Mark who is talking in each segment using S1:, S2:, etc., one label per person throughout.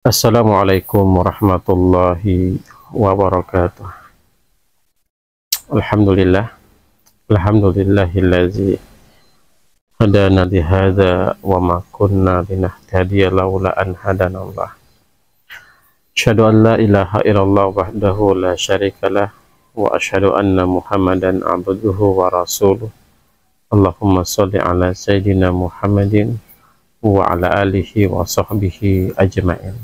S1: Assalamualaikum warahmatullahi wabarakatuh. Alhamdulillah, alhamdulillahillazi hadana lihada wa ma kunna linahtadiya laula an hadanallah. Asyhadu an la ilaha illallah wahdahu la syarikalah wa asyhadu anna Muhammadan abduhu wa rasuluh. Allahumma shalli ala sayyidina Muhammadin wa ala alihi wa sahbihi ajma'in.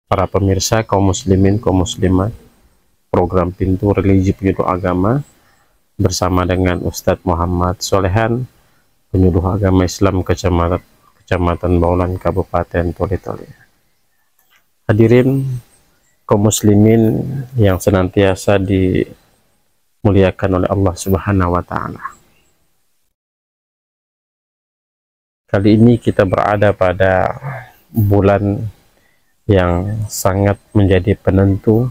S1: Para pemirsa, kaum muslimin, kaum muslimat, program Pintu Religi Penyuluh Agama bersama dengan Ustadz Muhammad Solehan, penyuluh agama Islam Kecamatan Baulan, Kabupaten Toli-Toli. Hadirin kaum muslimin yang senantiasa dimuliakan oleh Allah Subhanahu wa Ta'ala. Kali ini kita berada pada bulan yang sangat menjadi penentu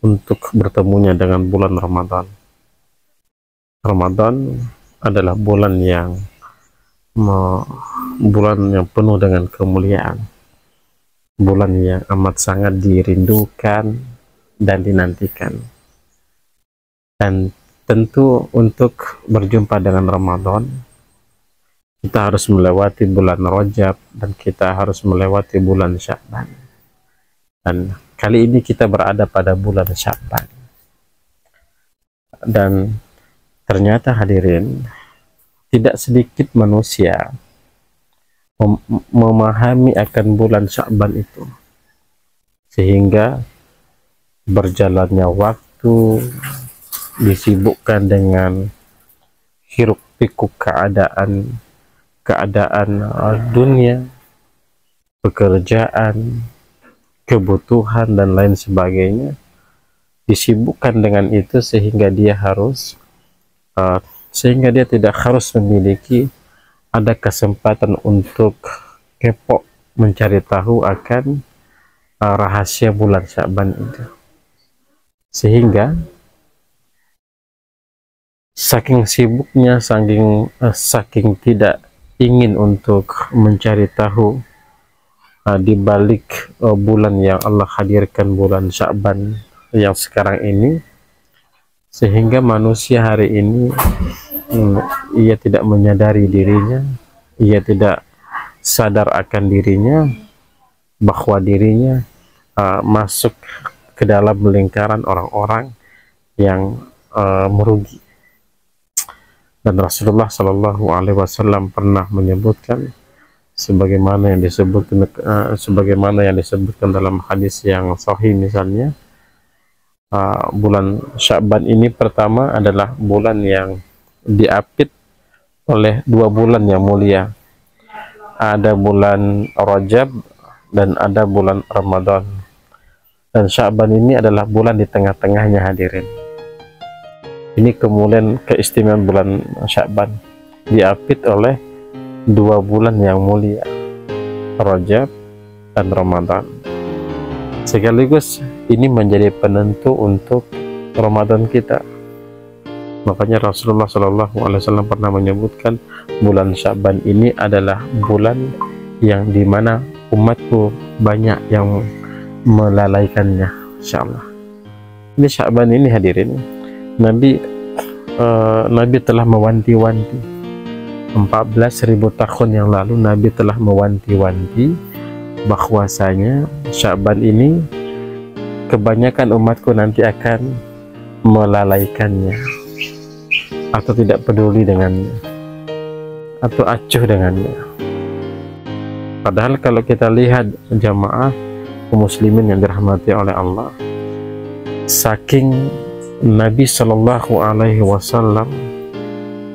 S1: untuk bertemunya dengan bulan Ramadan. Ramadan adalah bulan yang penuh dengan kemuliaan, bulan yang amat sangat dirindukan dan dinantikan. Dan tentu untuk berjumpa dengan Ramadan, kita harus melewati bulan Rajab dan kita harus melewati bulan Sya'ban. Dan kali ini kita berada pada bulan Sya'ban. Dan ternyata hadirin, tidak sedikit manusia memahami akan bulan Sya'ban itu. Sehingga berjalannya waktu disibukkan dengan hiruk pikuk keadaan dunia, pekerjaan, kebutuhan dan lain sebagainya, disibukkan dengan itu sehingga dia tidak harus memiliki ada kesempatan untuk kepo mencari tahu akan rahasia bulan Sya'ban itu. Sehingga saking sibuknya, saking tidak ingin untuk mencari tahu di balik bulan yang Allah hadirkan, bulan Sya'ban yang sekarang ini, sehingga manusia hari ini ia tidak menyadari dirinya, ia tidak sadar akan dirinya bahwa dirinya masuk ke dalam lingkaran orang-orang yang merugi. Dan Rasulullah Shallallahu Alaihi Wasallam pernah menyebutkan sebagaimana yang disebutkan dalam hadis yang sahih, misalnya bulan Sya'ban ini pertama adalah bulan yang diapit oleh dua bulan yang mulia, ada bulan Rajab dan ada bulan Ramadan. Dan Sya'ban ini adalah bulan di tengah-tengahnya, hadirin. Ini kemudian keistimewaan bulan Sya'ban, diapit oleh dua bulan yang mulia, Rajab dan Ramadan. Sekaligus ini menjadi penentu untuk Ramadan kita. Makanya Rasulullah SAW pernah menyebutkan bulan Sya'ban ini adalah bulan yang dimana umatku banyak yang melalaikannya, insyaallah. Ini Sya'ban ini, hadirin, Nabi telah mewanti-wanti 14.000 tahun yang lalu. Nabi telah mewanti-wanti bahwasanya Sya'ban ini kebanyakan umatku nanti akan melalaikannya, atau tidak peduli dengannya, atau acuh dengannya. Padahal kalau kita lihat jamaah muslimin yang dirahmati oleh Allah, saking Nabi Shallallahu Alaihi Wasallam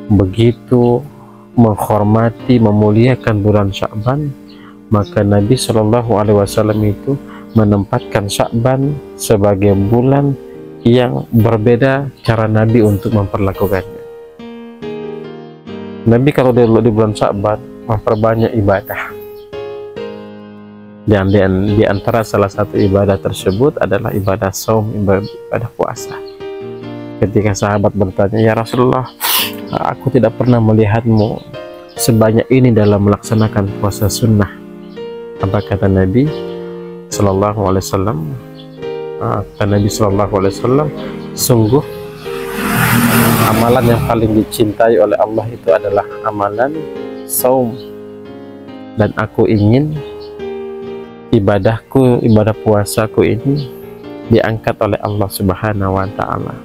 S1: begitu menghormati, memuliakan bulan Sya'ban, maka Nabi Shallallahu Alaihi Wasallam itu menempatkan Sya'ban sebagai bulan yang berbeda cara Nabi untuk memperlakukannya. Nabi kalau di bulan Sya'ban memperbanyak ibadah, dan di antara salah satu ibadah tersebut adalah ibadah saum, ibadah puasa. Ketika sahabat bertanya, "Ya Rasulullah, aku tidak pernah melihatmu sebanyak ini dalam melaksanakan puasa sunnah. Apa kata Nabi Sallallahu Alaihi Wasallam? Kata Nabi Sallallahu Alaihi Wasallam, sungguh amalan yang paling dicintai oleh Allah itu adalah amalan saum, dan aku ingin ibadahku, ibadah puasaku ini diangkat oleh Allah Subhanahu wa Ta'ala,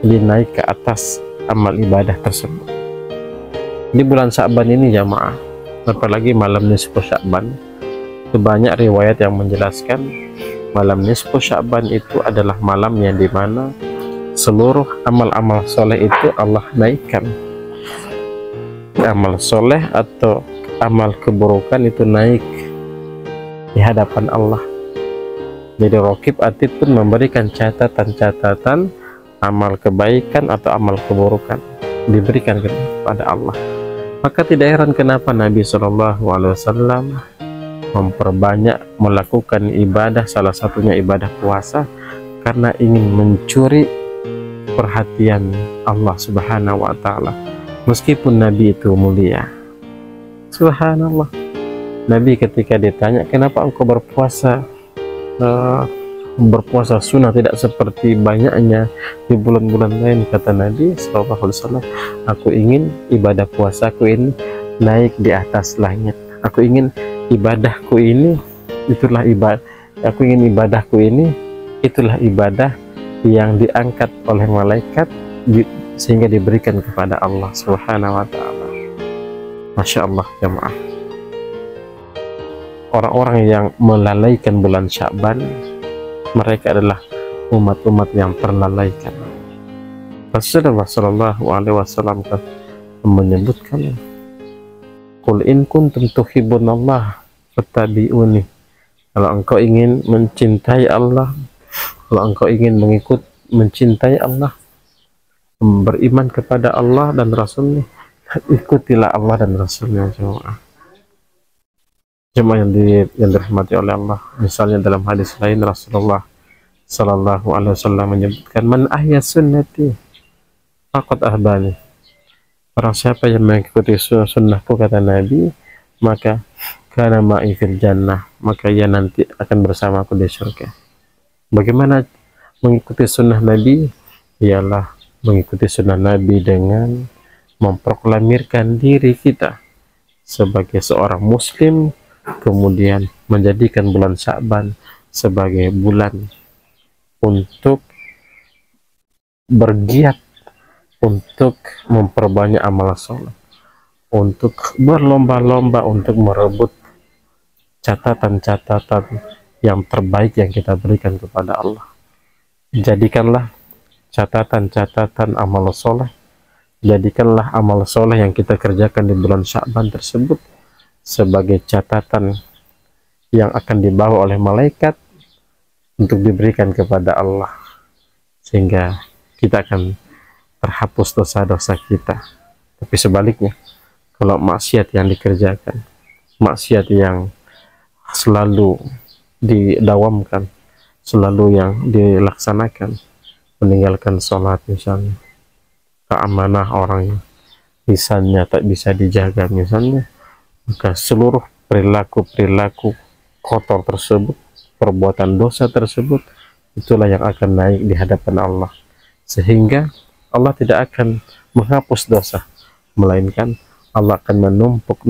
S1: jadi naik ke atas amal ibadah tersebut. Di bulan Sya'ban ini jamaah, apalagi malam nisfu Sya'ban, itu banyak riwayat yang menjelaskan malam nisfu Sya'ban itu adalah malam yang dimana seluruh amal-amal soleh itu Allah naikkan. Amal soleh atau amal keburukan itu naik di hadapan Allah. Jadi Raqib Atid pun memberikan catatan-catatan amal kebaikan atau amal keburukan diberikan kepada Allah. Maka tidak heran kenapa Nabi Shallallahu Alaihi Wasallam memperbanyak melakukan ibadah, salah satunya ibadah puasa, karena ingin mencuri perhatian Allah Subhanahu wa Ta'ala. Meskipun Nabi itu mulia, subhanallah, Nabi ketika ditanya kenapa engkau berpuasa sunnah tidak seperti banyaknya di bulan-bulan lain, kata Nabi Sallallahu Alaihi Wasallam, aku ingin ibadah puasaku ini naik di atas langit. Aku ingin ibadahku ini itulah ibadah. Aku ingin ibadahku ini itulah ibadah yang diangkat oleh malaikat sehingga diberikan kepada Allah Subhanahu wa Ta'ala. Masya Allah jemaah. Orang-orang yang melalaikan bulan Sya'ban, mereka adalah umat-umat yang terlalaikan. Rasulullah Shallallahu Alaihi Wasallam menyebutkan, "Qul in kuntum tuhibbunallah fattabi'uni." Kalau engkau ingin mencintai Allah, kalau engkau ingin mencintai Allah, beriman kepada Allah dan Rasulnya, ikutilah Allah dan Rasulnya. Jemaah yang dirahmati oleh Allah. Misalnya dalam hadis lain Rasulullah Sallallahu Alaihi Wasallam menyebutkan, man ahya sunnati faqad ahbani. Orang siapa yang mengikuti sunnahku, kata Nabi, maka kana ma'i fil jannah, maka ia nanti akan bersamaku di surga. Bagaimana mengikuti sunnah Nabi? Ialah mengikuti sunnah Nabi dengan memproklamirkan diri kita sebagai seorang muslim, kemudian menjadikan bulan Sya'ban sebagai bulan untuk bergiat, untuk memperbanyak amal soleh, untuk berlomba-lomba untuk merebut catatan-catatan yang terbaik yang kita berikan kepada Allah. Jadikanlah catatan-catatan amal soleh, jadikanlah amal soleh yang kita kerjakan di bulan Sya'ban tersebut sebagai catatan yang akan dibawa oleh malaikat untuk diberikan kepada Allah, sehingga kita akan terhapus dosa-dosa kita. Tapi sebaliknya, kalau maksiat yang dikerjakan, maksiat yang selalu didawamkan, selalu yang dilaksanakan, meninggalkan sholat misalnya, keamanah orang misalnya tak bisa dijaga misalnya, maka seluruh perilaku-perilaku kotor tersebut, perbuatan dosa tersebut, itulah yang akan naik di hadapan Allah, sehingga Allah tidak akan menghapus dosa, melainkan Allah akan menumpuk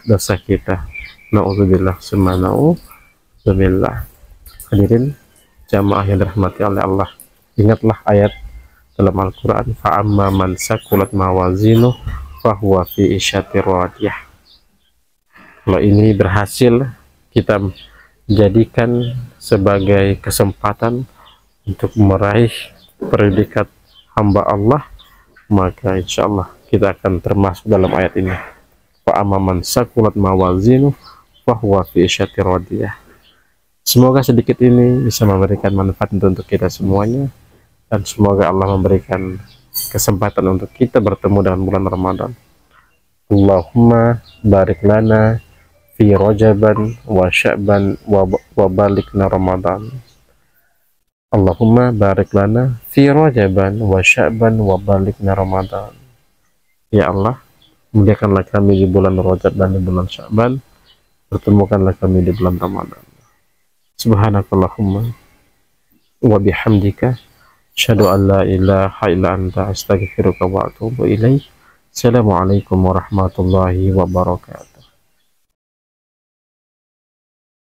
S1: dosa kita. Na'udzubillah summa na'udzubillah. Hadirin jamaah yang dirahmati oleh Allah, ingatlah ayat dalam Al-Quran, fa'amma man sakulat mawazinuh fahuwa fi isyatir radiyah. Kalau ini berhasil kita jadikan sebagai kesempatan untuk meraih predikat hamba Allah, maka insya Allah kita akan termasuk dalam ayat ini. Fa'amma man sakulat mawazinuh fahuwa fi isyatir radiyah. Semoga sedikit ini bisa memberikan manfaat untuk kita semuanya, dan semoga Allah memberikan kesempatan untuk kita bertemu dengan bulan Ramadan. Allahumma barik lana fi Rajaban wa Sya'ban wa balikna Ramadan. Allahumma barik lana fi Rajaban wa Sya'ban wa balikna Ramadan. Ya Allah, muliakanlah kami di bulan Rajab dan di bulan Sya'ban, pertemukanlah kami di bulan Ramadan. Subhanakallahumma wa bihamdika asyhadu an la ilaha illa anta astaghfiruka wa atubu ilaik. Assalamualaikum warahmatullahi wabarakatuh.